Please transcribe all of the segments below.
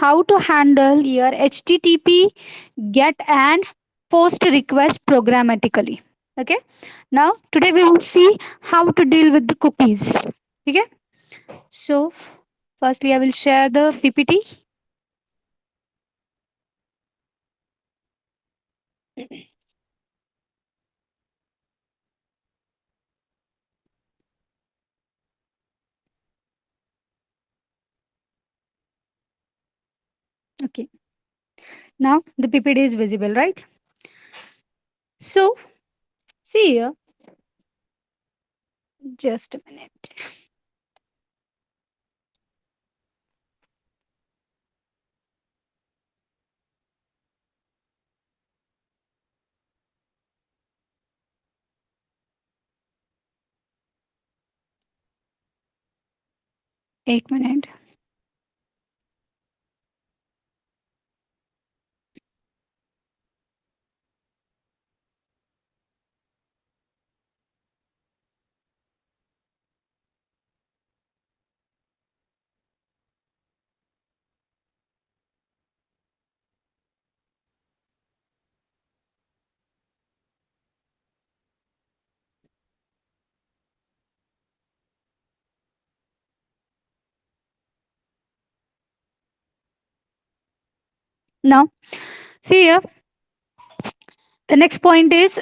how to handle your HTTP get and post request programmatically. Okay. Now today we will see how to deal with the cookies. Okay. So firstly I will share the PPT. Okay. Now the PPT is visible, right? So see here, just a minute. एक minute. Now see here, the next point is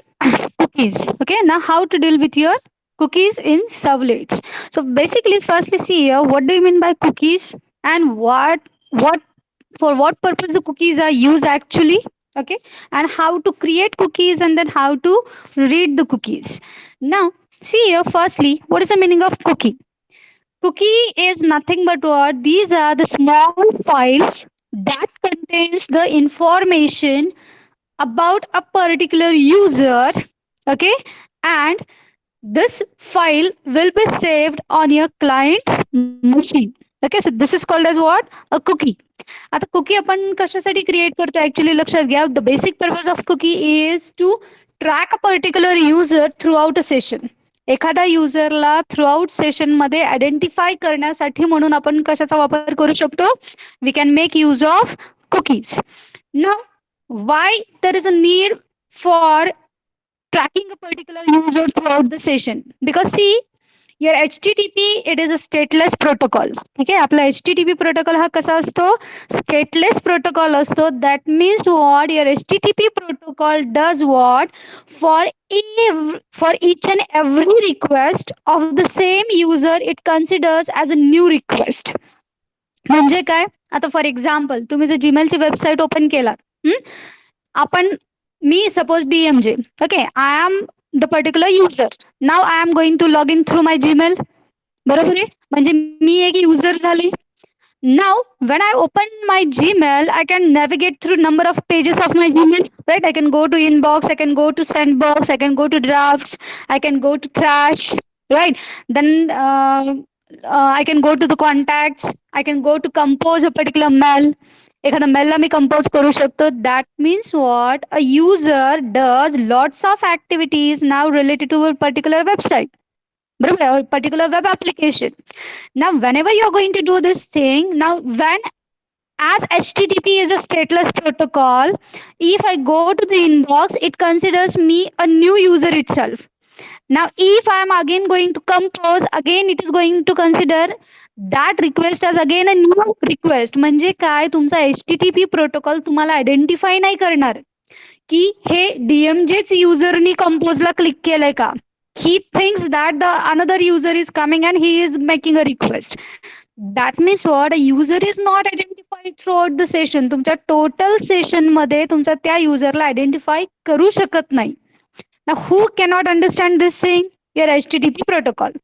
cookies. Okay, now how to deal with your cookies in servlets. So basically, firstly, see here, what do you mean by cookies, and what for what purpose the cookies are used actually. Okay, and how to create cookies, and then how to read the cookies. Now see here, firstly, what is the meaning of cookie? Cookie is nothing but what? These are the small files that contains the information about a particular user. Okay, and this file will be saved on your client machine. Okay, so this is called as what? A cookie. आता cookie आपण कशासाठी create करतो actually लक्षात घ्या. The basic purpose of cookie is to track a particular user throughout a session. एखाद्या युजरला throughout session मध्ये identify करण्यासाठी म्हणून आपण कशाचा वापर करू शकतो? We can make use of cookies. Now, why there is a need for tracking a particular user throughout the session? Because see, your HTTP it is a stateless protocol. ठीक आहे, आपला HTTP प्रोटोकॉल हा कसा असतो? Stateless protocol असतो. That means what your HTTP protocol does what for for each and every request of the same user it considers as a new request. म्हणजे काय? आता फॉर एक्झाम्पल तुम्ही जर जीमेलची वेबसाईट ओपन केलात, आपण मी suppose DMJ. Okay, I am the particular user. Now I am going to log in through my Gmail. बरोबर आहे, म्हणजे मी एक युजर झाली. Now, when I open my Gmail, I can navigate through number of pages of my Gmail, right? I can go to inbox, I can go to sendbox, I can go to drafts, I can go to trash, right? Then I can go to the contacts, I can go to compose a particular mail. एखादा मेलला मी compose करू शकतो. That means what a user does lots of activities now related to a particular website. बरोबर, particular web application. Now, whenever you're going to do this thing, now when as HTTP is a stateless protocol, if I go to the inbox, it considers me a new user itself. Now, if I am again going to compose, again it is going to consider that request as again a new request. म्हणजे काय, तुमचा HTTP protocol तुम्हाला identify नाही करणार की हे DMJच युजरनी कंपोजला click केलंय का. He thinks that the another user is coming and he is making a request. That means what? A user is not identified throughout the session. तुमच्या टोटल सेशन मध्ये तुमचा त्या युजरला आयडेंटिफाय करू शकत नाही. Now, who cannot understand this thing? Your HTTP protocol.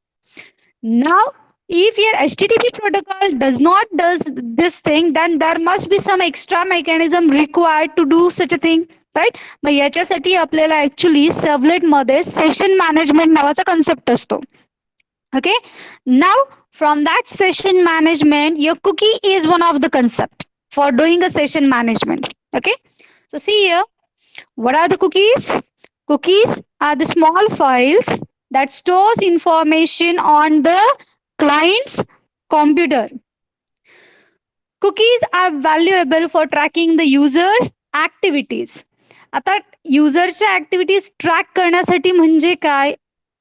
Now, if your HTTP protocol does not does this thing, then there must be some extra mechanism required to do such a thing. Right. मग याच्यासाठी आपल्याला actually servlet मध्ये session management नावाचा concept असतो. Okay, now from that session management your cookie is one of the concept for doing a session management. Okay, so see here, what are the cookies? Cookies are the small files that stores information on the client's computer. Cookies are valuable for tracking the user activities. आता युजरच्या activities track करण्यासाठी म्हणजे काय?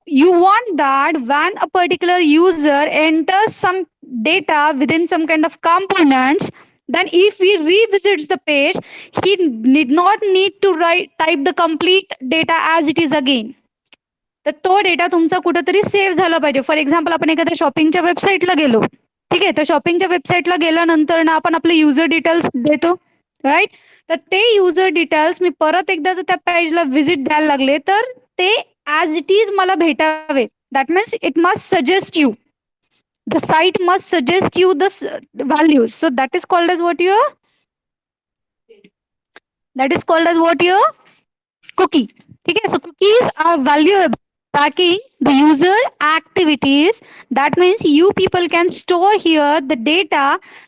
You want that when a particular user enters some data within some kind of components, then if he revisits the page, he need not need to write type the complete data as it is again. तर तो data तुमचा कुठेतरी save झाला पाहिजे. For example आपण एखाद्या शॉपिंगच्या वेबसाईटला गेलो, ठीक आहे, तर शॉपिंगच्या वेबसाईटला गेल्यानंतर ना आपण आपले युजर डिटेल्स देतो, राईट. तर ते युजर डिटेल्स मी परत एकदा जर त्या पेजला व्हिजिट द्यायला लागले तर ते ॲज इट इज मला भेटावे. That means it must suggest you, the site must suggest you the values. So that is called as what your, that is called as what your cookie. Okay, so cookies are valuable tracking the user activities. That means you people can store here the data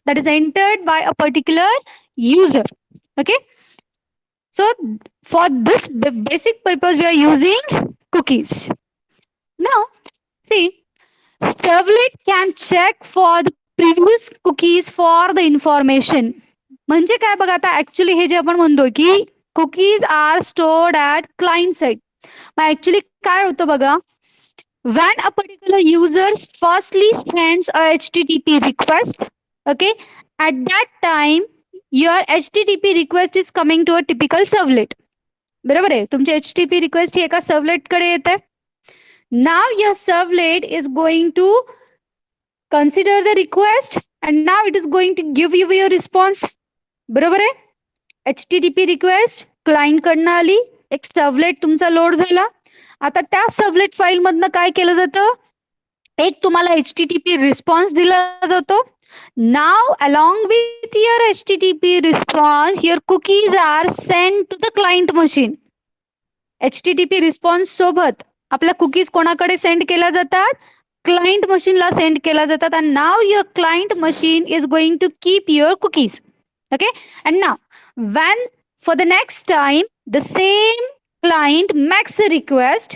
that is entered by a particular user. Okay, so for this basic purpose we are using cookies. Now see, servlet can check for the previous cookies for the information. म्हणजे काय बघा, आता actually हे जे आपण म्हणतो की cookies are stored at client side, मग actually काय होतं बघा, when a particular user firstly sends a http request, okay, at that time your http request is coming to a typical servlet. बरोबर आहे, तुमची http रिक्वेस्ट ही एका servlet कडे येते. now your servlet is going to consider the request and now it is going to give you your response. बरोबर आहे, HTTP request client कडनं आली, एक सर्वलेट तुमचा लोड झाला. आता त्या सर्वलेट फाईल मधनं काय केलं जातं, एक तुम्हाला HTTP रिस्पॉन्स दिला जातो. Now along with your HTTP response your cookies are send to the client machine. HTTP response सोबत आपल्या कुकीज कोणाकडे सेंड केल्या जातात, क्लायंट मशीनला सेंड केल्या जातात. आणि now your client machine is going to keep your cookies. Okay, and now when for the next time the same client makes a request,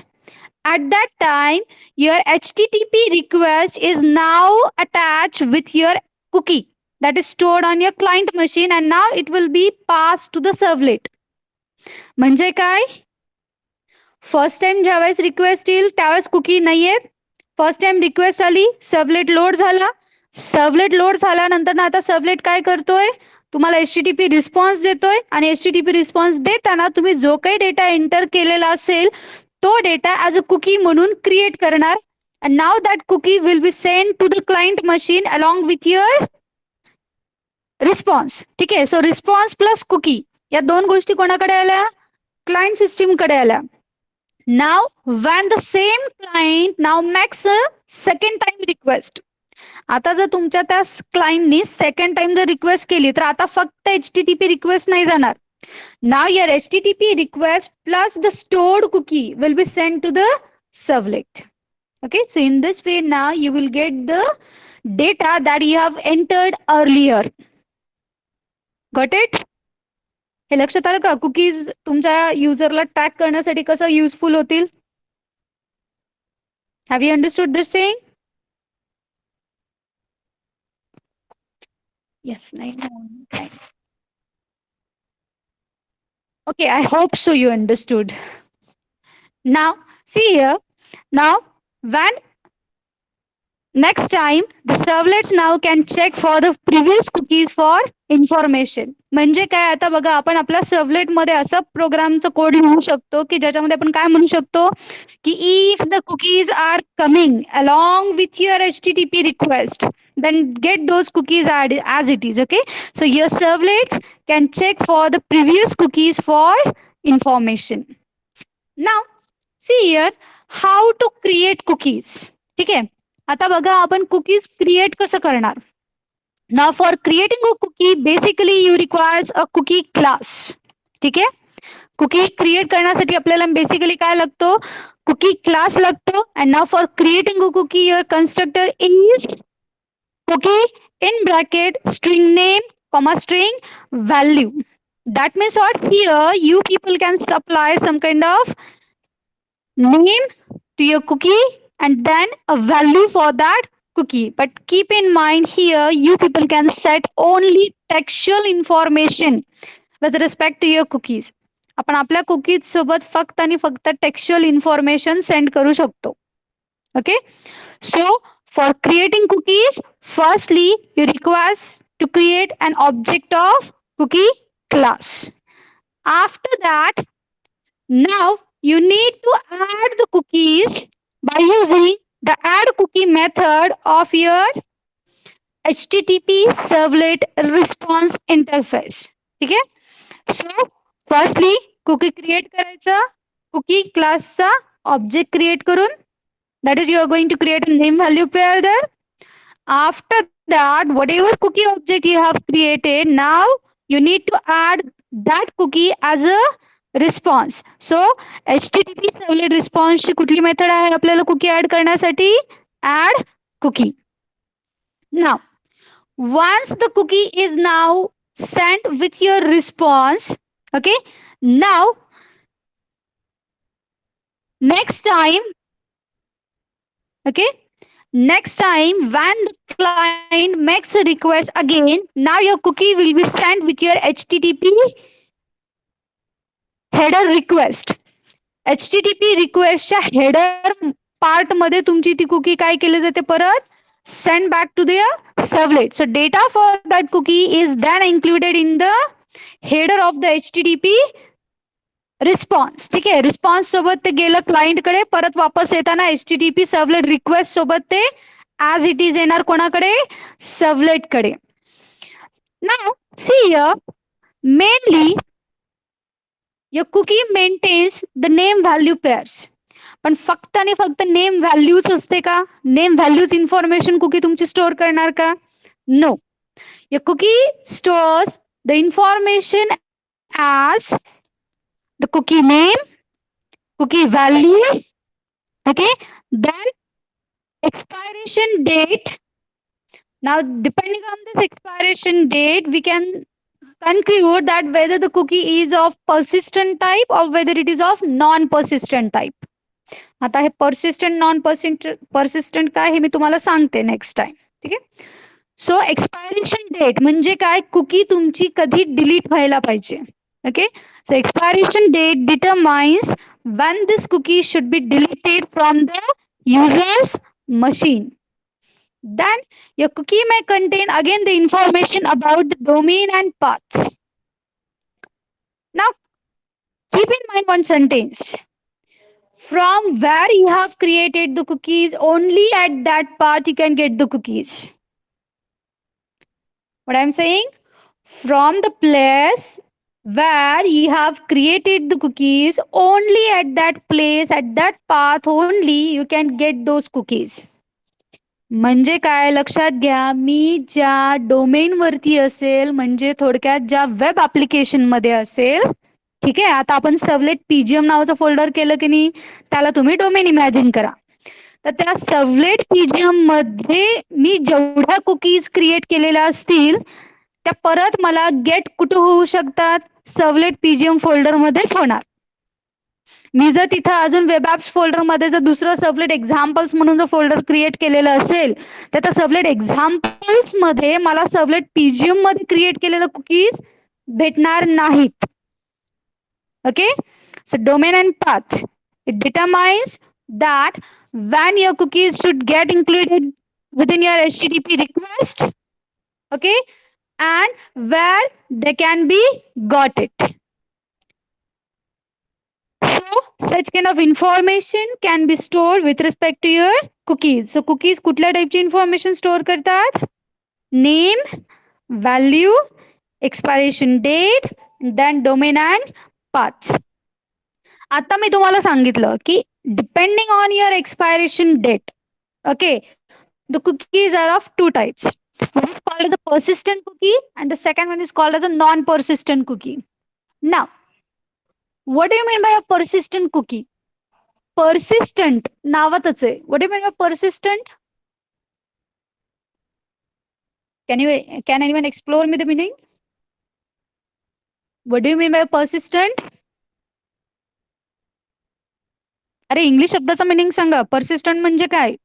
at that time your HTTP request is now attached with your cookie that is stored on your client machine and now it will be passed to the servlet. म्हणजे काय, first time ज्यावेळेस request येईल त्यावेळेस cookie नाहीये, first time request आली, servlet load झाला, servlet load झाल्यानंतर ना आता सर्वलेट काय करतोय, तुम्हाला HTTP रिस्पॉन्स देतोय आणि HTTP रिस्पॉन्स देताना तुम्ही जो काही डेटा एंटर केलेला असेल तो डेटा ॲज अ कुकी म्हणून क्रिएट करणार. and now that cookie will be sent to the client machine along with your response. ठीक आहे, सो रिस्पॉन्स प्लस कुकी या दोन गोष्टी कोणाकडे आल्या, क्लायंट सिस्टीम कडे आल्या. नाव when the same client now makes a second time request, आता जर तुमच्या त्या क्लायंटनी सेकंड टाइम जर रिक्वेस्ट केली तर आता फक्त HTTP रिक्वेस्ट नाही जाणार. Now your HTTP request plus the stored cookie will be send to the servlet. Okay, so in this way now you will get the data that you have entered earlier. Got it? हे लक्षात आलं का, cookies तुमच्या युजरला track करण्यासाठी कसं useful होतील? Have you understood this thing? Yes, okay. Okay, I hope so you understood. Now, see here. Now, when next time the servlets now can check for the previous cookies for information. म्हणजे काय, आता बघा आपण आपल्या servlet मध्ये असा प्रोग्रामचा code लिहू शकतो की ज्याच्यामध्ये आपण काय म्हणू शकतो की if the cookies are coming along with your HTTP request, then get those cookies as it is. Okay, so your servlets can check for the previous cookies for information. Now see here how to create cookies. ठीक आहे, आता बघा आपण cookies create कसं करणार. Now for creating a cookie basically you requires a cookie class. ठीक आहे, cookie create करण्यासाठी आपल्याला बेसिकली काय लागतो, कुकी क्लास लागतो. and now for creating a cookie your constructor is cookie in bracket string name comma string value. That means what, here you people can supply some kind of name to your cookie and then a value for that cookie. But keep in mind here, you people can set only textual information with respect to your cookies. आपण आपल्या cookies सोबत फक्त आणि फक्त textual information send करू शकतो. Okay, so for creating cookies, firstly you request to create an object of cookie class. After that, now you need to add the cookies by using the add cookie method of your HTTP servlet response interface. ठीक आहे. So firstly cookie create करायचा, cookie क्लासचा object create करून, that is you are going to create a name value pair there. After that, whatever cookie object you have created, now you need to add that cookie as a response. So HTTP servlet response ची कुठली method आहे आपल्याला cookie add करण्यासाठी? Add cookie. Now once the cookie is now sent with your response, okay, now next time, okay, next time when the client makes a request again, now your cookie will be sent with your HTTP header request. HTTP रिक्वेस्टच्या header part मध्ये तुमची ती cookie काय केली जाते? परत send back to the servlet. So data for that cookie is then included in the header of the HTTP response. ठीक आहे, रिस्पॉन्स सोबत ते गेलं क्लायंट कडे, परत वापस येताना HTTP सर्वलेट रिक्वेस्ट सोबत ते ऍज इट इज येणार कोणाकडे? सर्वलेट कडे. Now see here, mainly your cookie maintains the name value pairs. पण फक्त आणि फक्त नेम व्हॅल्यूज असते का? नेम व्हॅल्यूज इन्फॉर्मेशन कुकी तुमची स्टोअर करणार का? No. your cookie stores the information as the cookie name, cookie value, okay, then expiration date. Now depending on this expiration date, we can conclude that whether the cookie is of persistent type or whether it is of non-persistent type. आता हे persistent non-persistent काय हे मी तुम्हाला सांगते next time. ठीक आहे. सो expiration date म्हणजे काय? Cookie तुमची कधी डिलीट व्हायला पाहिजे. Okay, so expiration date determines when this cookie should be deleted from the user's machine. Then your cookie may contain again the information about the domain and path. Now keep in mind one sentence. From where you have created the cookies, only at that path you can get the cookies. What I am saying? From the place where you have created the cookies, only at that place, at that path only you can get those cookies. म्हणजे काय? लक्षात घ्या, मी ज्या domain वरती असेल, म्हणजे थोडक्यात ज्या वेब ऍप्लिकेशन मध्ये असेल, ठीक आहे, आता आपण सर्वलेट पीजीएम नावाचं फोल्डर केलं की नाही, त्याला तुम्ही डोमेन इमॅजिन करा. तर त्या सर्वलेट पीजीएम मध्ये मी जेवढ्या कुकीज क्रिएट केलेल्या असतील त्या परत मला गेट कुठे होऊ शकतात? सर्वलेट पीजीएम फोल्डर मध्येच होणार. मी जर तिथं अजून वेब ॲप्स फोल्डर मध्ये जर दुसरं सर्वलेट एक्झाम्पल्स म्हणून जर फोल्डर क्रिएट केलेलं असेल, तर त्या सर्वलेट एक्झाम्पल्स मध्ये मला सर्वलेट पीजीएम मध्ये क्रिएट केलेलं कुकीज भेटणार नाहीत. Okay, so domain and path it determines that when your cookies should get included within your HTTP request, okay, and where they can be got it. So such kind of information can be stored with respect to your cookies. So cookies कुठल्या टाइपची information store करतात? Name, value, expiration date, then domain and path. आता मी तुम्हाला सांगितलं की depending on your expiration date, okay, the cookies are of two types. One is called as a persistent cookie and the second one is called as a non-persistent cookie. Now what do you mean by a persistent cookie? Persistent नावातच आहे. What do you mean by persistent? Can anyone explore me the meaning? What do you mean by persistent? अरे English शब्दाचा meaning सांगा. Persistent म्हणजे काय?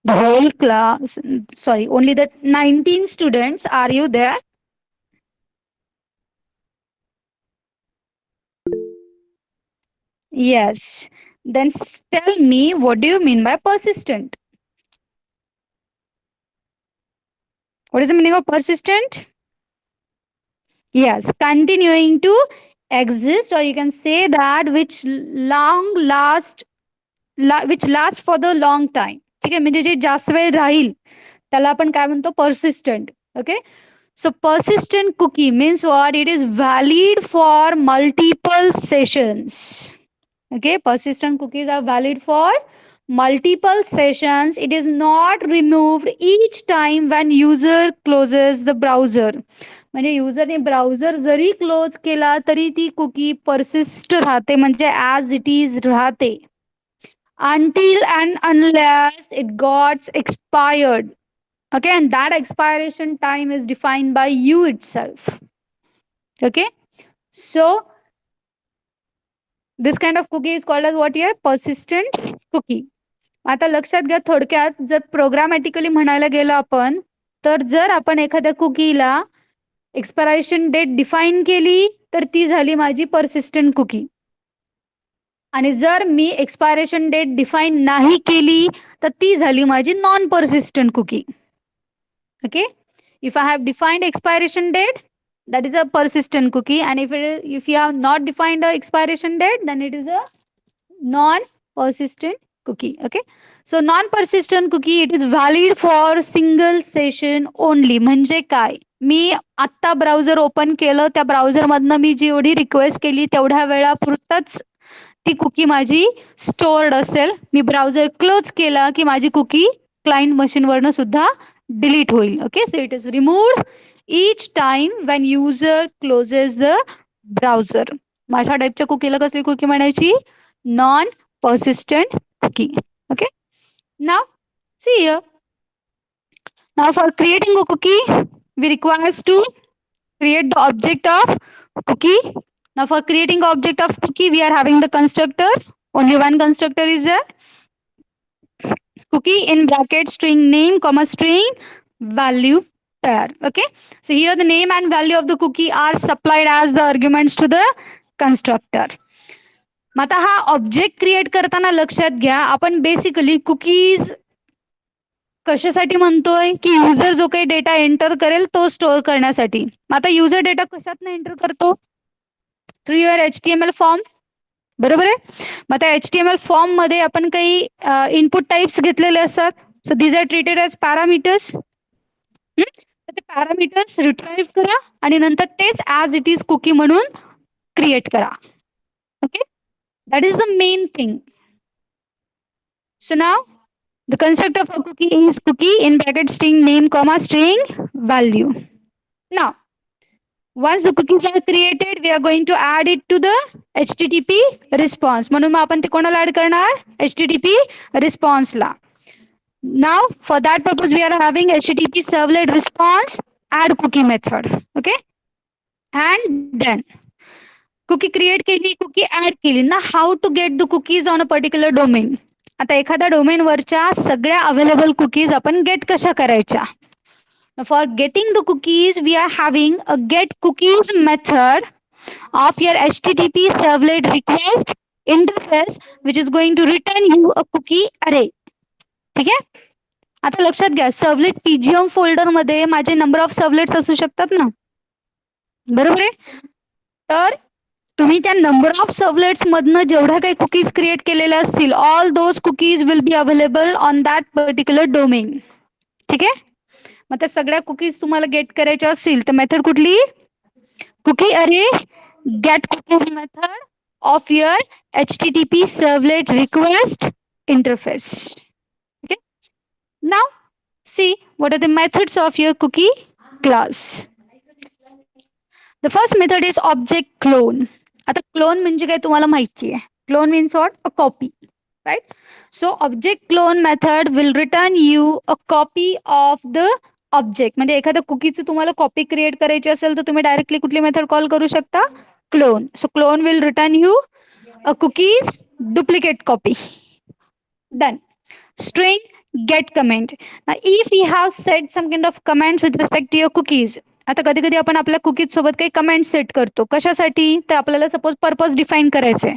The whole class, sorry, only the 19 students. Are you there? Yes. Then tell me, what do you mean by persistent? What is the meaning of persistent? Yes, continuing to exist, or you can say that which long last, which last for the long time. ठीक आहे, म्हणजे जे जास्त वेळ राहील त्याला आपण काय म्हणतो, persistent. Okay, so persistent cookie means what? It is valid for multiple sessions. Okay, persistent cookies are valid for multiple sessions. It is not removed each time when user closes the browser. म्हणजे युजरने browser जरी close केला तरी ती cookie persist राहते, म्हणजे as it is राहते, until and unless it got expired. Okay, and that expiration time is defined by you itself. Okay, so this kind of cookie is called as what here? Persistent cookie. आता लक्षात घ्या, थोडक्यात जर प्रोग्रामॅटिकली म्हणायला गेलो आपण, तर जर आपण एखाद्या कुकीला एक्सपायरेशन डेट डिफाईन केली तर ती झाली माझी पर्सिस्टंट कुकी. आणि जर मी एक्सपायरेशन डेट डिफाईन नाही केली तर ती झाली माझी non persistent cookie. Okay, if I have defined expiration date, that is a persistent cookie, and if you have not defined the expiration date, then it is a non persistent cookie. Okay, so non persistent cookie, it is valid for single session only. म्हणजे काय, मी आत्ता browser open केलं, त्या browser मधनं मी जेवढी request केली तेवढ्या वेळापुरतच ती कुकी माझी स्टोर्ड असेल. मी ब्राउझर क्लोज केला की माझी कुकी क्लायंट मशीनवरनं सुद्धा डिलीट होईल. Okay, so it is removed each time when user closes the browser. माझ्या टाईपच्या कुकीला कसली कुकी म्हणायची? Non persistent cookie. Okay, now see here, now for creating a cookie we requires to create the object of cookie. Now for creating object of cookie we are having the constructor. Only one constructor is there, cookie in bracket string name comma string value pair. Okay, so here the name and value of the cookie are supplied as the arguments to the constructor. मग आता हा object create करताना लक्षात घ्या, आपण basically cookies कशासाठी म्हणतोय की user जो काही डेटा एंटर करेल तो स्टोअर करण्यासाठी. मग आता युजर डेटा कशात एंटर करतो? Through your HTML form. बरोबर आहे. मग त्या HTML फॉर्म मध्ये आपण काही इनपुट टाइप्स घेतलेले असतात. So these are treated as parameters. ते पॅरामीटर्स रिट्राईव्ह करा आणि नंतर तेच ॲज इट इज कुकी म्हणून क्रिएट करा. Okay, that is the main thing. So now the constructor for cookie is cookie in bracket string name comma string value. Now once the cookies are created we are going to add it to the HTTP response. म्हणून मग आपण ते कोणाला add करणार? HTTP response La. Now for that purpose we are having HTTP servlet response add cookie method. Okay, and then cookie create केली, cookie add केली ना. how to get the cookies on a particular domain. आता एखाद्या डोमेनवरच्या सगळ्या available cookies आपण get कशा करायच्या? For getting the cookies we are having a get cookies method of your HTTP servlet request interface which is going to return you a cookie array. ठीक आहे, आता लक्षात घ्या, सर्वलेट PGM फोल्डर मध्ये माझे नंबर ऑफ सर्वलेट्स असू शकतात ना, बरोबर आहे. तर तुम्ही त्या नंबर ऑफ सर्वलेट्स मधनं जेवढ्या काही कुकीज क्रिएट केलेल्या असतील, all those cookies will be available on that particular domain. ठीक आहे, मग त्या सगळ्या कुकीज तुम्हाला गेट करायच्या असतील तर मेथड कुठली? Cookie array get cookies method of your HTTP servlet request interface. Okay, now see what are the methods of your cookie class. The first method is object clone. आता क्लोन म्हणजे काय तुम्हाला माहिती आहे? Clone means what? A copy, right? So object clone method will return you a copy of the object. म्हणजे एखाद्या कुकीची तुम्हाला copy create करायची असेल तर तुम्ही डायरेक्टली कुठली मेथड कॉल करू शकता? Clone. So clone will return you a cookies duplicate copy. Done. String get comment. Now, if we have set some kind of comments with respect to your cookies, आता कधी कधी आपण आपल्या cookies सोबत काही comment set करतो कशासाठी तर आपल्याला सपोज पर्पज डिफाईन करायचं आहे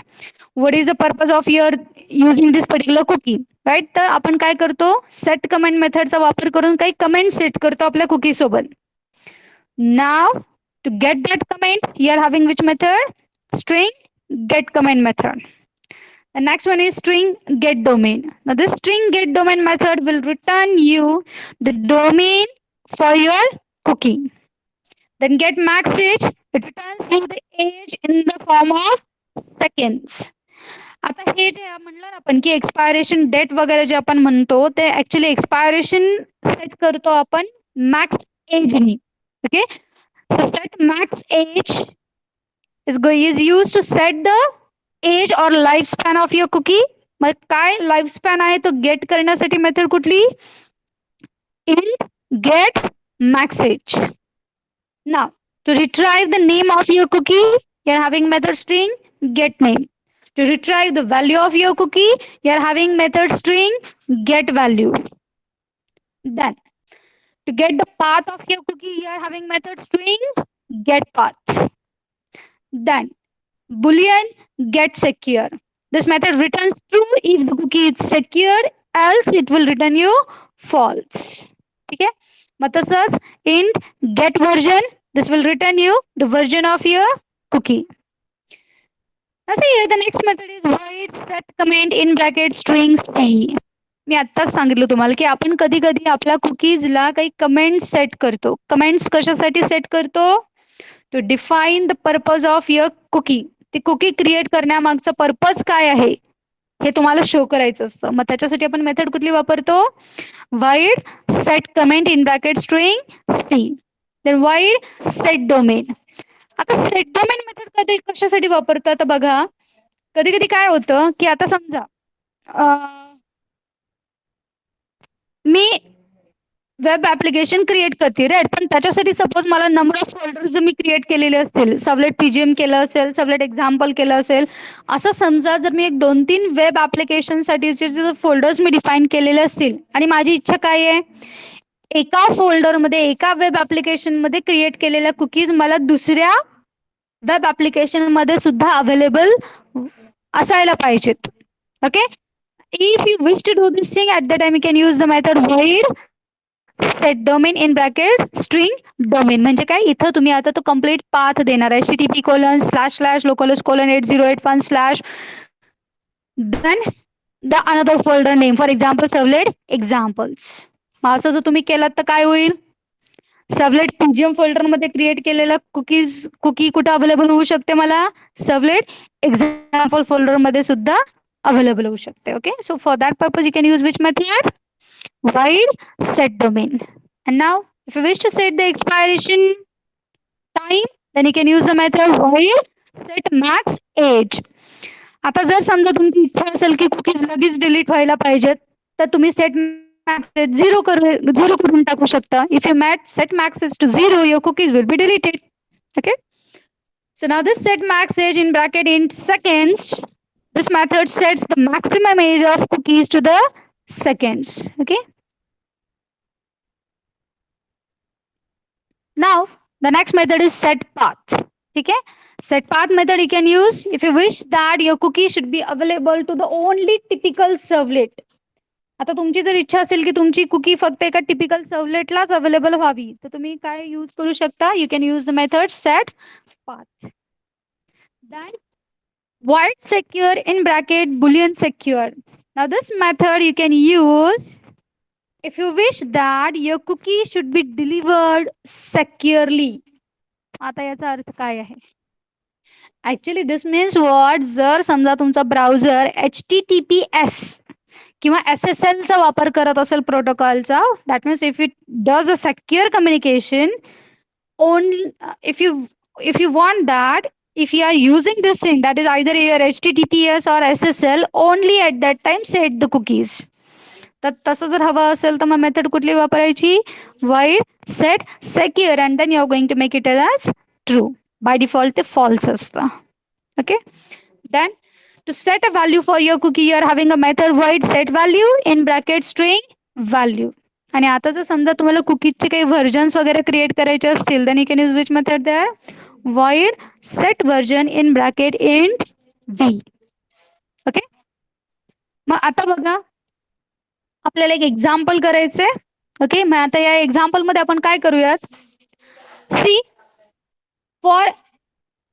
what is the purpose of your using this particular cookie right तर आपण काय करतो सेट कमेंट मेथडचा वापर करून काही कमेंट सेट करतो आपल्या कुकी सोबत now to get that comment you are having which method string get comment method. The next one is string get domain. Now this string get domain method will return you the domain for your cookie. Then get max age, it returns you the age in the form of seconds. आता हे जे म्हणलं ना आपण की expiration date वगैरे जे आपण म्हणतो ते actually expiration set करतो आपण मॅक्स एजनी. Okay so set max age is used to set the age or life span of your cookie. मग काय लाईफ स्पॅन आहे तो गेट करण्यासाठी मेथड कुठली int get max age. Now to retrieve the name of your cookie you're having method string get name. To retrieve the value of your cookie you're having method string get value. Then to get the path of your cookie you're having method string get path. Then boolean get secure. This method returns true if the cookie is secured, else it will return you false. Okay? मग तसंच int get version. This will return you the version of your cookie. Now see here the next method is void set comment in bracket string c. मी आत्ताच सांगितलं तुम्हाला की आपण कधी कधी आपल्या कुकीजला काही कमेंट्स सेट करतो. कमेंट्स कशासाठी सेट करतो to define the purpose of your cookie. ती कुकी क्रिएट करण्यामागचा पर्पज काय आहे हे तुम्हाला शो करायचं असतं. मग त्याच्यासाठी आपण मेथड कुठली वापरतो void set comment in bracket string c. then void set domain. आता सेट डोमेन मेथड कधी कशासाठी वापरतो आता बघा कधी कधी काय होतं की आता समजा मी वेब ऍप्लिकेशन क्रिएट करते राईट पण त्याच्यासाठी सपोज मला number of folders me create केलेले असतील सबलेट पीजीएम केलं असेल सबलेट एक्झाम्पल केलं असेल असं समजा जर मी एक 2-3 वेब ऍप्लिकेशनसाठीचे जे फोल्डर्स मी डिफाईन केलेले असतील आणि माझी इच्छा काय आहे एका फोल्डरमध्ये एका वेब ऍप्लिकेशनमध्ये क्रिएट केलेल्या कुकीज मला दुसऱ्या वेब ऍप्लिकेशनमध्ये सुद्धा अवेलेबल असायला पाहिजेत. Okay if you wish to do this thing at the time you can use the method void set domain in bracket string domain. म्हणजे काय इथं तुम्ही आता तो कम्प्लीट पाथ देणार आहे http://localhost:8081/ then the another folder name for example servlet examples. असं जर तुम्ही केलात तर काय होईल सर्वलेट पीजीएम फोल्डर मध्ये क्रिएट केलेला कुकी कुठे अवेलेबल होऊ शकते मला सर्वलेट एक्झाम्पल फोल्डर मध्ये सुद्धा अवेलेबल होऊ शकते. Okay so for that purpose you can use which method void set domain. And now if you wish to set the expiration time then you can use the method void set max age. आता जर समजा तुमची इच्छा असेल की cookies लगेच delete व्हायला पाहिजेत तर तुम्ही सेट मॅक्स झिरो करून टाकू शकता. If you might set max age to 0 your cookies will be deleted. Okay so now this set max age in bracket in seconds this method sets the maximum age of cookies to the seconds. Okay now the next method is set path. Okay set path method you can use if you wish that your cookie should be available to the only typical servlet. आता तुमची जर इच्छा असेल की तुमची cookie फक्त एका typical सर्वलेटलाच available व्हावी तर तुम्ही काय यूज करू शकता you can use the method set path. Then void secure in bracket boolean secure. Now this method you can use if you wish that your cookie should be delivered securely. आता याचा अर्थ काय आहे actually this means what जर समजा तुमचा browser HTTPS किंवा SSL चा वापर करत असेल प्रोटोकॉलचा that means if it does a secure communication only if you want that if you are using this thing that is either your HTTPS or SSL only at that time set the cookies. तर तसं जर हवं असेल तर मग method कुठली वापरायची void set secure and then you are going to make it as true. By default ते false असतं. Okay then to set a value for your cookie you are having a method void set value in bracket string value. आणि आता जर समजा तुम्हाला कुकीजचे काही versions वगैरे create करायचे असतील, then you can use which method there? void set version in bracket int v. Okay, मग आता बघा आपल्याला एक एक्झाम्पल करायचंय. ओके, मग आता या एक्झाम्पल मध्ये आपण काय करूयात? सी, for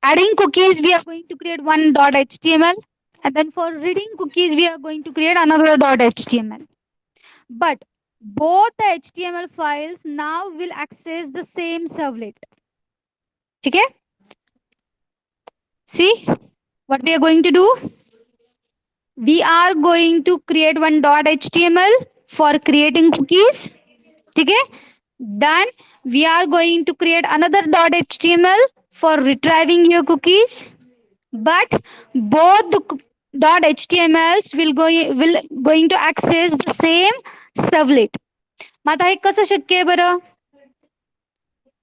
adding cookies we are going to create one .html, and then for reading cookies we are going to create another .html. But both the HTML files now will access the same servlet. ठीक है? See what we are going to do? We are going to create one .html for creating cookies. ठीक है? Then we are going to create another .html for retrieving your cookies. But both the .htmls will going to access the same servlet. मग आता हे कसं शक्य आहे बरं?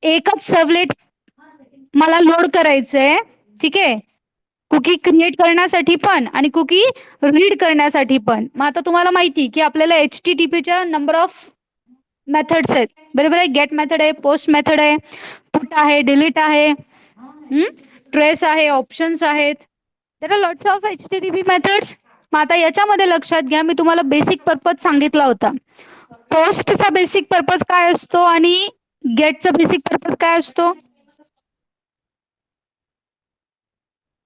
एकच servlet मला load करायचंय. ठीक आहे, कुकी क्रिएट करण्यासाठी पण आणि कुकी रीड करण्यासाठी पण. मग आता तुम्हाला माहिती की आपल्याला HTTPच्या नंबर ऑफ मेथड्स आहेत, बरोबर आहे. गेट मेथड आहे, पोस्ट मेथड आहे, पुट आहे, डिलीट आहे, ट्रेस आहे, ऑप्शन्स आहेत. There are lots of HTTP methods. मग आता याच्यामध्ये लक्षात घ्या, मी तुम्हाला बेसिक पर्पज सांगितला होता. पोस्टचा बेसिक पर्पज काय असतो आणि गेटचा बेसिक पर्पज काय असतो?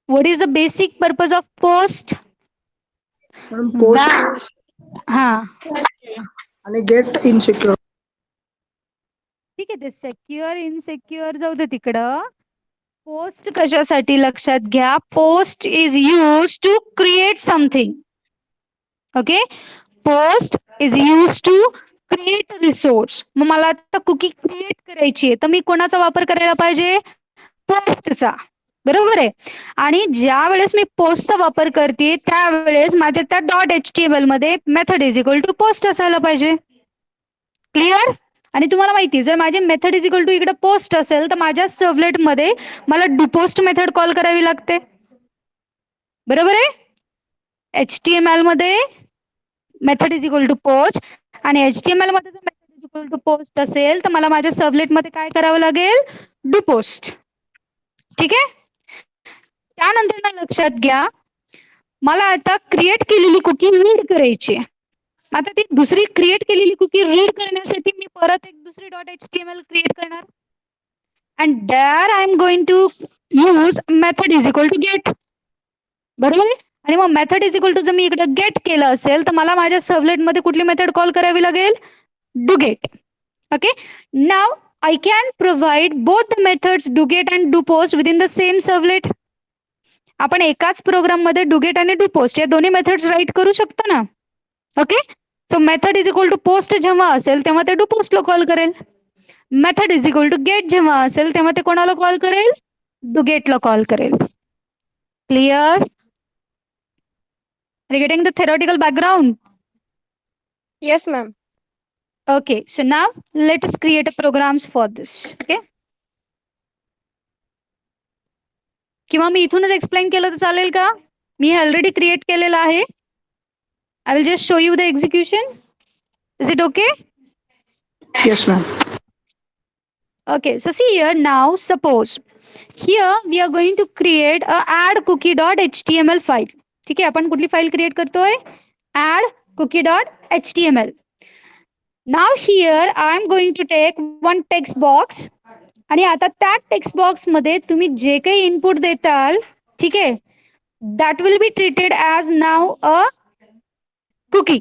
What is the basic purpose of post? हा, आणि गेट इनसिक्युअर. ठीक आहे, ते सेक्युअर इनसेक्युअर जाऊ दे तिकडं. पोस्ट कशासाठी लक्षात घ्या? Post is use to create something. Okay, post is use to create resource. मग मला आता कुकी क्रिएट करायची आहे, तर मी कोणाचा वापर करायला पाहिजे? पोस्टचा, बरोबर आहे. आणि ज्या वेळेस मी पोस्टचा वापर करते त्यावेळेस माझ्या त्या .html मध्ये method is equal to post असायला पाहिजे. क्लिअर? आणि तुम्हाला माहिती, जर माझे मेथड इज इक्वल टू इकडे पोस्ट असेल तर माझ्या सर्वलेट मध्ये मला डूपोस्ट मेथड कॉल करावी लागते, बरोबर आहे. HTML मध्ये method is equal to post आणि HTML मध्ये जर method is equal to post असेल तर मला माझ्या सर्वलेट मध्ये काय करावं लागेल? डूपोस्ट. ठीक आहे, त्यानंतर ना लक्षात घ्या, मला आता क्रिएट केलेली कुकी रीड करायची. आता ती दुसरी क्रिएट केलेली कुकी रीड करण्यासाठी मी परत एक दुसरी .html क्रिएट करणार. And there I am going to use method is equal to get, बरोबर. आणि मग मेथड इज इक्वल टू जर मी इकडे गेट केलं असेल तर मला माझ्या सर्वलेट मध्ये कुठली मेथड कॉल करावी लागेल? Do get. Okay, now I can provide both the methods doGet and doPost within the same servlet. आपण एकाच प्रोग्राम मध्ये डूगेट आणि डूपोस्ट या दोन्ही मेथड्स राईट करू शकतो ना. Okay, so method is equal to post जेव्हा असेल तेव्हा ते डूपोस्टला कॉल करेल. Method is equal to get जेव्हा असेल तेव्हा ते कोणाला कॉल करेल? डूगेटला कॉल करेल. Clear? Are you getting the theoretical background? Yes, ma'am. Okay, so now let us create a programs for this. Okay, किंवा मी इथूनच एक्सप्लेन केलं तर चालेल का? मी ऑलरेडी क्रिएट केलेलं आहे. I will just show you the execution. Is it okay? Yes, ma'am. Okay, so see here now, suppose here we are going to create a add cookie.html file. ठीक आहे, आपण कुठली फाईल क्रिएट करतोय? add cookie.html. Now here I am going to take one text box. आणि आता त्या text box मध्ये तुम्ही जे काही इनपुट देताल, ठीक आहे, that will be treated as now a cookie.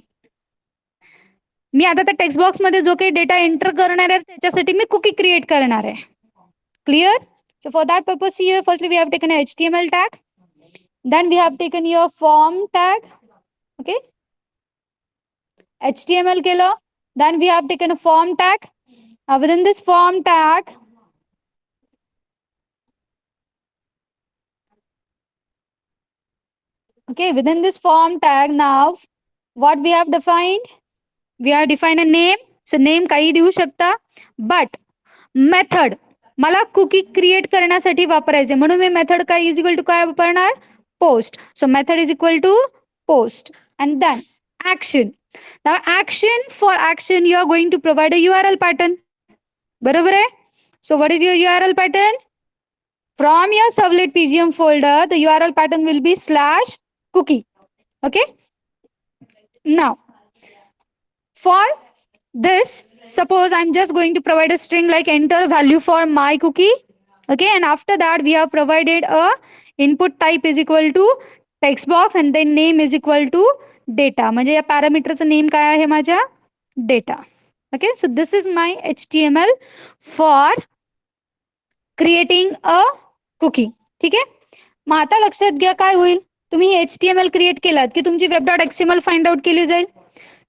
मी आता त्या टेक्स्ट बॉक्स मध्ये जो काही डेटा एंटर करणार आहे त्याच्यासाठी मी कुकी क्रिएट करणार आहे. Clear? So for that purpose here firstly we have taken a HTML tag, then we have taken your form tag. Okay, HTML केलं, then we have taken a form tag. Within this form tag, okay, within this form tag now, what we have defined? We have defined a name. So name काही देऊ शकता, but method मला cookie create करण्यासाठी वापरायचे म्हणून मी method काय is equal to काय वापरणार? Post. So method is equal to post and then action. Now for action you are going to provide a URL pattern. बरोबर आहे? So what is your URL pattern? From your servlet PGM folder, the URL pattern will be /cookie. Okay. Now, for this, suppose I'm just going to provide a string like enter value for my cookie. Okay. And after that, we have provided a input type is equal to text box and then name is equal to data. म्हणजे या पॅरामीटरचं name काय आहे माझ्या डेटा. Okay. So this is my HTML for creating a cookie. ठीक आहे. मग आता लक्षात घ्या काय होईल. तुम्ही HTML क्रिएट केलात की तुमची web.xml फाइंड आउट केली जाईल.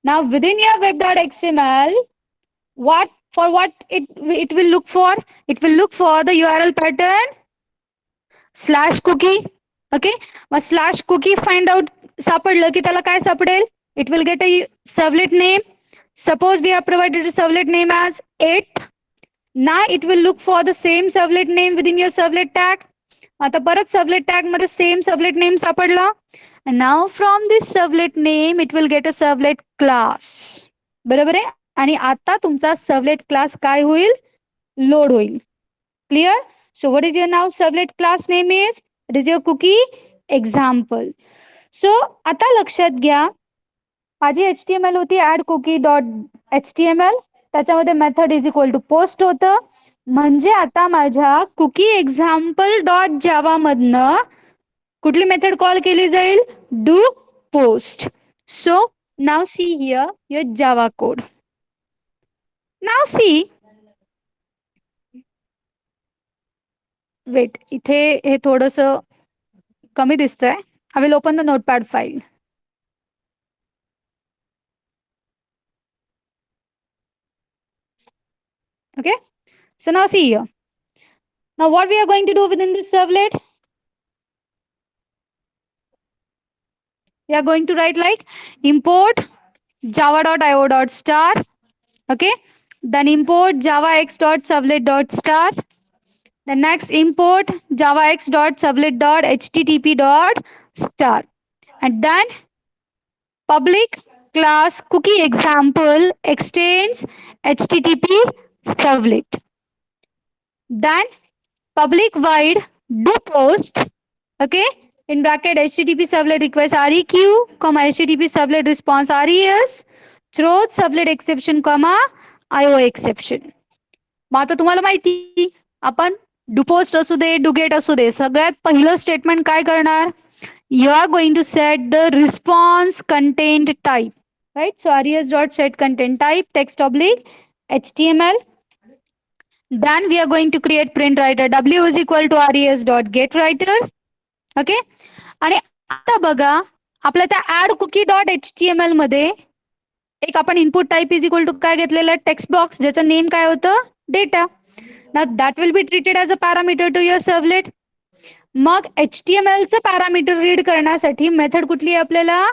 Now within your web.xml what it will look for? It will look for the URL pattern /cookie. Okay. Mug /cookie find out सापडलं की त्याला काय सापडेल? It will get a servlet name. Suppose we have provided a servlet name as 8. Now it will look for the same servlet name within your servlet tag. आता परत servlet tag मध्ये same servlet name सापडला. And now from this servlet name it will get a servlet class. बरोबर आहे. आणि आता तुमचा servlet class काय होईल? लोड होईल. Clear? So what is your now servlet class name is? It is your cookie example. So आता लक्षात घ्या माझी HTML होती add cookie dot HTML. त्याच्यामध्ये method is equal to post होतं. म्हणजे आता माझ्या कुकी एक्झाम्पल डॉट जावा मधनं कुठली मेथड कॉल केली जाईल? Do post. So now see here your Java code. Now see wait इथे हे थोडस कमी दिसतंय. I will open the notepad file. Okay. So now see here. Now what we are going to do within this servlet? We are going to write like import java.io.star. Okay. Then import javax.servlet.star. Then next import javax.servlet.http.star. And then public class cookie example extends http servlet. Then public void do post. Okay. In bracket http servlet request req, http servlet response res, throws servlet exception, IO exception. मग आता तुम्हाला माहिती आपण do post असू they do get असू दे सगळ्यात पहिलं statement काय करणार? You are going to set the response content type, right? So res.setContent type text oblique HTML. Then we are going to create print writer w is equal to res.getWriter. Okay. आणि आता बघा आपल्या त्या add cookie dot HTML मध्ये एक आपण input type is equal to काय घेतलेलं टेक्स्ट बॉक्स ज्याचं नेम काय होतं? डेटा. ना that will be treated as a parameter to your servlet. मग HTMLचं पॅरामीटर रीड करण्यासाठी मेथड कुठली आहे आपल्याला?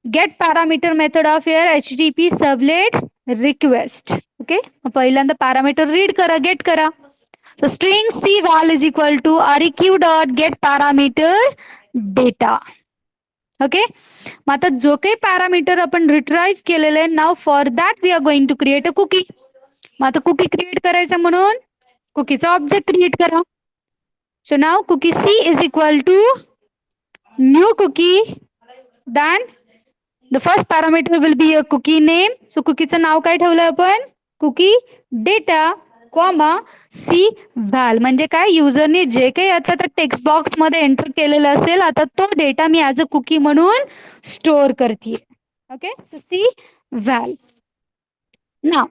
Get parameter method of your HTTP servlet request. Okay. पहिल्यांदा पॅरामीटर रीड करा गेट करा. So string cval is equal to req dot get parameter data. Okay. मग आता जो काही पॅरामीटर आपण रिट्राईव्ह केलेले आहे now for that we are going to create a cookie. मग आता कुकी क्रिएट करायचं म्हणून कुकीचा ऑब्जेक्ट क्रिएट करा. So now cookie c is equal to new cookie. Then the first parameter will be a cookie name. So कुकीचं नाव काय ठेवलं आपण? Cookie data comma c val. म्हणजे काय युजरने जे काही आता त्या टेक्स्ट बॉक्स मध्ये एंटर केलेलं असेल आता तो डेटा मी ॲज अ कुकी म्हणून स्टोअर करते. Okay. So c val. Now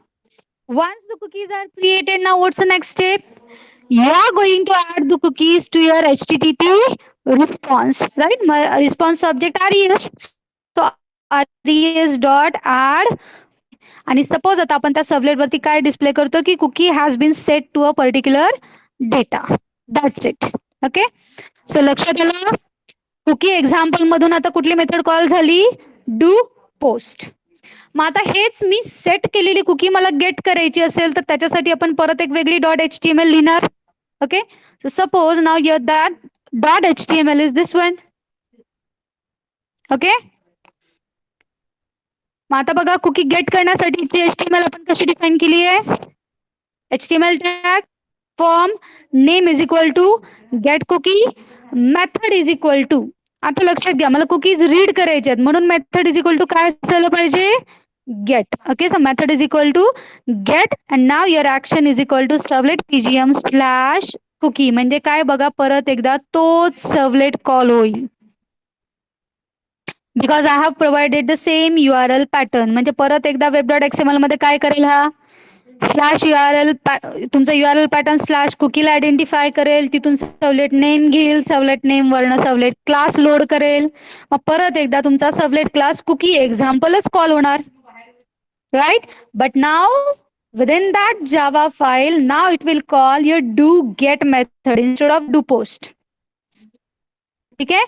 once the cookies are created, now what's the next step? You are going to add the cookies to your HTTP response, right? My response object res. So res dot add cookie. आणि suppose आता आपण त्या servlet वरती काय display करतो की cookie has been set to a particular data. That's it. Okay. So लक्षात आलं. कुकी एक्झाम्पल मधून आता कुठली मेथड कॉल झाली? Do post. मग आता हेच मी सेट केलेली कुकी मला गेट करायची असेल तर त्याच्यासाठी आपण परत एक वेगळी .html लिहिणार. Okay. So suppose now your that .html is this one. Okay. मग आता बघा कुकी गेट करण्यासाठीची HTML आपण कशी डिफाईन केली आहे? HTML tag form name is equal to get cookie method is equal to. आता लक्षात घ्या मला कुकीज रीड करायचे आहेत म्हणून मेथड इज इक्वल टू काय असायला पाहिजे? Get. Okay so method is equal to get and now your action is equal to servlet pgm slash cookie. म्हणजे काय बघा परत एकदा तोच सर्वलेट कॉल होईल. Because I have provided the same URL pattern. म्हणजे परत एकदा web.xml मध्ये काय करेल हा स्लॅश URL तुमचा URL पॅटर्न स्लॅश कुकीला आयडेंटिफाय करेल, तिथून सर्वलेट नेम घेईल, सर्वलेट नेम वरनं सर्वलेट क्लास लोड करेल, मग परत एकदा तुमचा सर्वलेट क्लास कुकी एक्झाम्पलच कॉल होणार, right. But now within that Java file, now it will call your do get method instead of do post. ठीक आहे.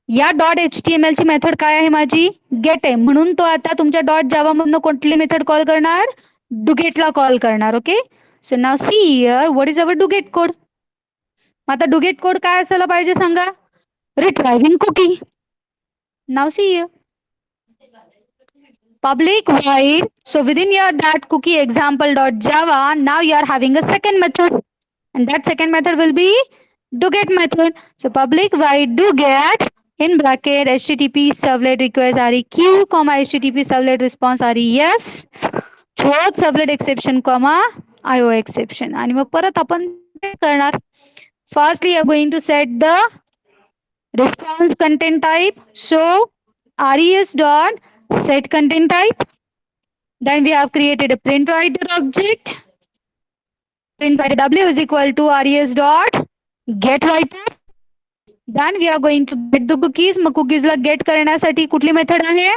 या .html ची मेथड काय आहे माझी? गेट आहे. म्हणून तो आता तुमच्या .java मधनं कोणती मेथड कॉल करणार? डुगेटला कॉल करणार. Okay. So now see here what is our do get code. आता डुगेट कोड काय असायला पाहिजे सांगा? Retrieving cookie. Now see here public void. So within your that cookie example.java, now you are having a second method, and that second method will be doGet method. So public void doGet in bracket http servlet request req comma http servlet response yes throat servlet exception comma io exception. आणि मग परत आपण करणार. Firstly, you are going to set the response content type. So res dot set content type. Then we have created a print writer object. Print writer w is equal to res dot get writer. Then we are going to get the cookies. Mug cookies La get करण्यासाठी कुठली method आहे?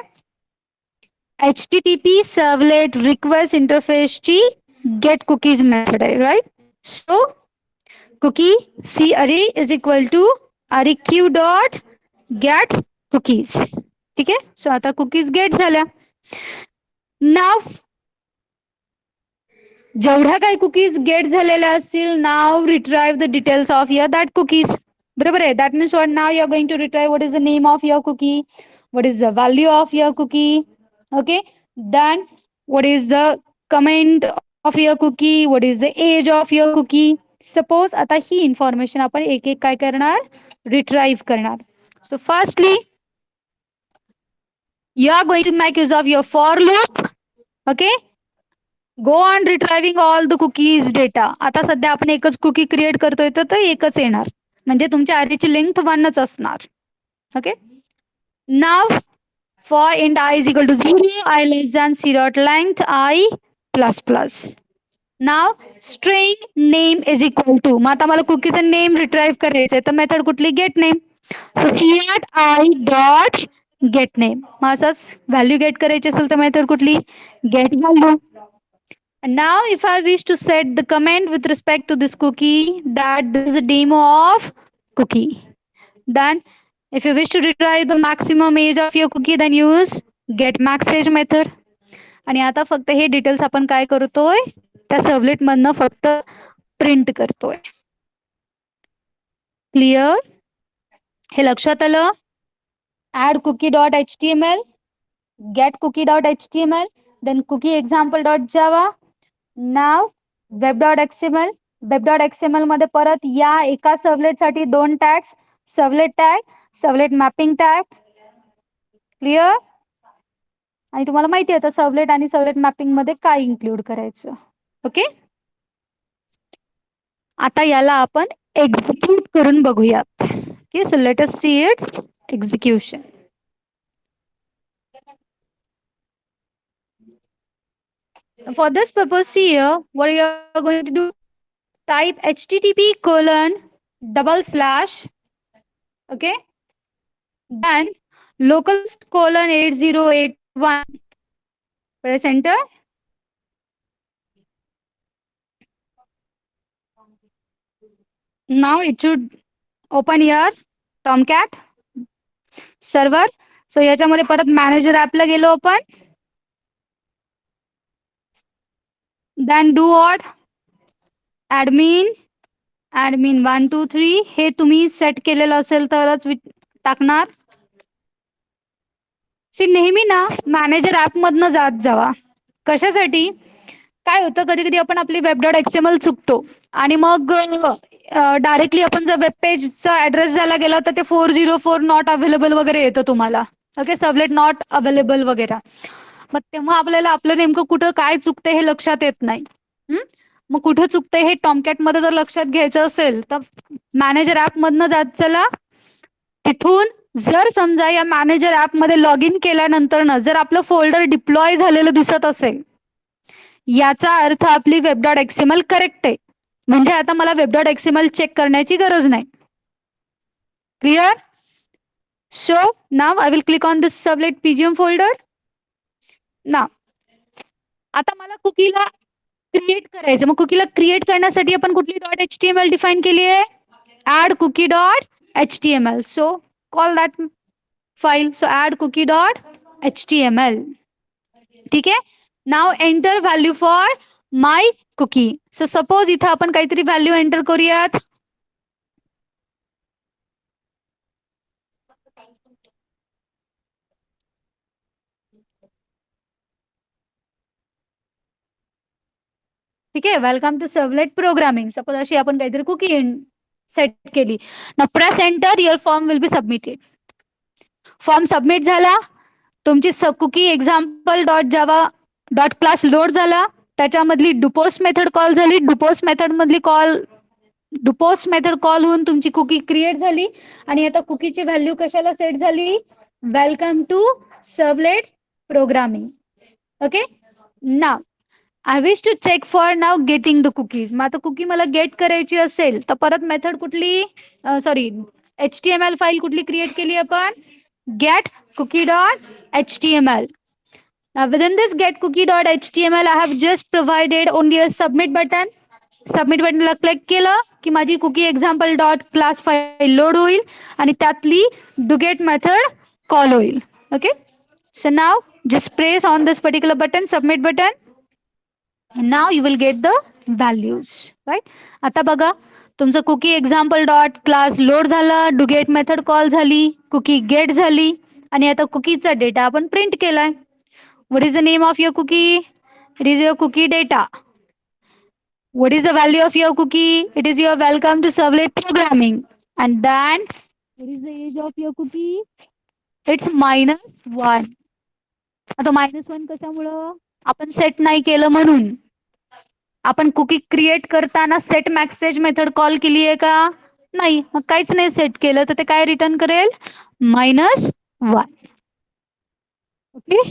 http servlet request interface ची get cookies method आहे, right. So cookie c array is equal to arrayq dot get cookies. ठीक आहे. सो आता cookies get झाल्या. नाव जेवढ्या काही कुकीज गेट झालेल्या असतील now retrieve the details of your that cookies. बरोबर आहे. That means what now you are going to retrieve what is the name of your cookie, what is the value of your cookie. Okay. Then what is the comment of your cookie, what is the age of your cookie. Suppose आता ही information आपण एक एक काय करणार? Retrieve करणार. So firstly you are going to make use of your for loop. Okay. Go on retrieving all the cookies data. आता सध्या आपण एकच कुकी क्रिएट करतोय तर एकच येणार. म्हणजे तुमच्या अरेची लेंथ 1च असणार. Okay. Now for int I is equal to 0, I less than c dot length I plus plus. Now string name is equal to. मग आता मला कुकीचं नेम रिट्राईव्ह करायचंय तर मेथड कुठली? Get name. So I dot get name. मग असंच व्हॅल्यू गेट करायची असेल तर मेथड कुठली? Get value. And now if I wish to set the comment with respect to this cookie that this is a demo of cookie, then if you wish to retrieve the maximum age of your cookie, then use get max age method. आणि आता फक्त हे details आपण काय करतोय? त्या servlet मधनं फक्त print करतोय. क्लिअर? हे लक्षात आलं? add cookie dot html, get cookie dot html, then cookie example dot java. नाव web.xml. web.xml मध्ये परत या एका सर्वलेट साठी 2 tags, servlet tag, servlet mapping tag. Clear? आणि तुम्हाला माहिती आहे आता सर्वलेट आणि सर्वलेट मॅपिंग मध्ये काय इन्क्लूड करायचं. ओके. आता याला आपण एक्झिक्यूट करून बघूयात. Okay. So let us see it's execution. For this purpose here, what you are going to do? Type http colon double slash. Okay. Then localhost colon 8081. Press enter. Now it should open your Tomcat server. So याच्यामध्ये परत manager ऍपला गेलो आपण. Then do what? Admin 1 2 3 हे तुम्ही set केलेलं असेल तरच टाकणार. सी नेहमी ना मॅनेजर ॲपमधनं जात जावा. कशासाठी? काय होतं कधी कधी आपण आपली वेब डॉट एक्सएमएल चुकतो आणि मग डायरेक्टली आपण जर वेब पेजचा ऍड्रेस द्यायला गेला तर ते 404 नॉट अवेलेबल वगैरे येतं तुम्हाला. ओके, सबलेट नॉट अवेलेबल वगैरे. मग तेव्हा आपल्याला आपलं नेमकं कुठं काय चुकतंय हे लक्षात येत नाही. हं? मग कुठं चुकतंय हे टॉमकॅट मध्ये जर लक्षात घ्यायचं असेल तर मॅनेजर ऍप मधनं जात चला. तिथून जर समजा या मॅनेजर ऍप मध्ये लॉग इन केल्यानंतर ना जर आपलं फोल्डर डिप्लॉय झालेलं दिसत असेल, याचा अर्थ आपली वेब डॉट एक्सएमएल करेक्ट आहे. म्हणजे आता मला वेब डॉट एक्सएमएल चेक करण्याची गरज नाही. Clear? So now I will click on this servlet PGM folder. ना आता मला कुकीला क्रिएट करायचं. मग कुकीला क्रिएट करण्यासाठी आपण कुठली dot H T M L define केली आहे? Add cookie dot H T M L. So call that file. So add cookie dot H T M L. ठीक आहे. Now enter value for my cookie. So suppose इथं आपण काहीतरी value enter करूयात. ठीक आहे. Welcome to servlet programming. Suppose अशी आपण काहीतरी कुकी सेट केली. ना press enter, your form will be submitted. Form submit झाला. तुमची cookie example dot Java dot class load झाला. त्याच्यामधली डुपोस्ट मेथड कॉल झाली. डुपोस्ट मेथड कॉल होऊन तुमची कुकी क्रिएट झाली. आणि आता कुकीची व्हॅल्यू कशाला सेट झाली? Welcome to servlet programming. Okay. Now I wish to check for now getting the cookies. मग आता कुकी मला गेट करायची असेल तर परत मेथड कुठली, सॉरी HTML फाईल कुठली क्रिएट केली आपण? Get cookie dot html. Now within this get cookie dot html I have just provided only a submit button. Submit बटनला क्लिक केलं की माझी cookie example dot class file load होईल आणि त्यातली डुगेट मेथड कॉल होईल. Okay. So now just press on this particular button, submit button. Now you will get the values. Right. आता बघा तुमचं cookie example dot class load झाला, do get method call झाली, cookie get झाली आणि आता कुकीचा डेटा आपण प्रिंट केलाय. What is the name of your cookie? It is your cookie data. What is the value of your cookie? It is your welcome to servlet programming. And then, what is the age of your cookie? It's -1. आता -1 कशामुळं? आपण set नाही केलं म्हणून. आपण cookie create करताना set message method call केली आहे का? नाही. मग काहीच नाही सेट केलं तर ते काय रिटर्न करेल? -1. Okay.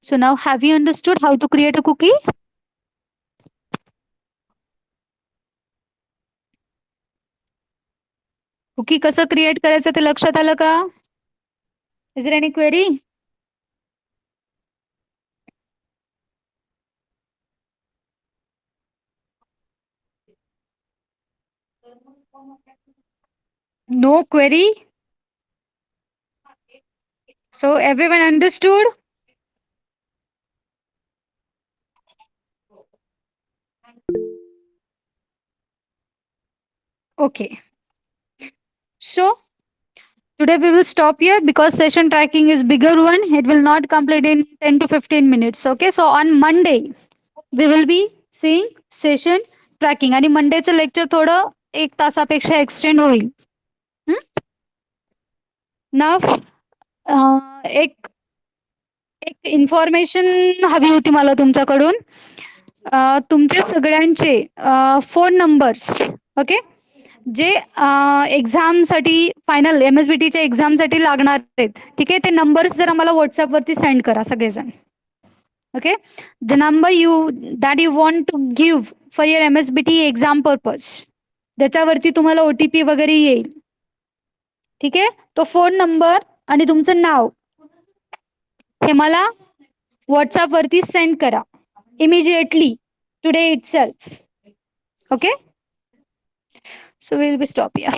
So now have you understood how to create a cookie? Cookie कसं क्रिएट करायचं ते लक्षात आलं का? Is there any query? No query? So everyone understood? Okay. So today we will stop here because session tracking is bigger one. It will not complete in 10 to 15 minutes. Okay. So on Monday we will be seeing session tracking आणि मंडेचं lecture थोडं 1 तासापेक्षा extend होईल. ना एक information हवी होती मला तुमच्याकडून. तुमच्या सगळ्यांचे फोन नंबर्स, ओके, जे एक्झामसाठी फायनल MSBTच्या एक्झामसाठी लागणार आहेत, ठीक आहे, ते नंबर्स जरा मला व्हॉट्सअपवरती सेंड करा सगळेजण. Okay. The number that you want to give for your MSBT exam purpose, ज्याच्यावरती तुम्हाला OTP वगैरे येईल, ठीक आहे, तो फोन नंबर आणि तुमचं नाव हे मला व्हॉट्सअपवरती सेंड करा immediately today itself. Okay. So we'll be stop here.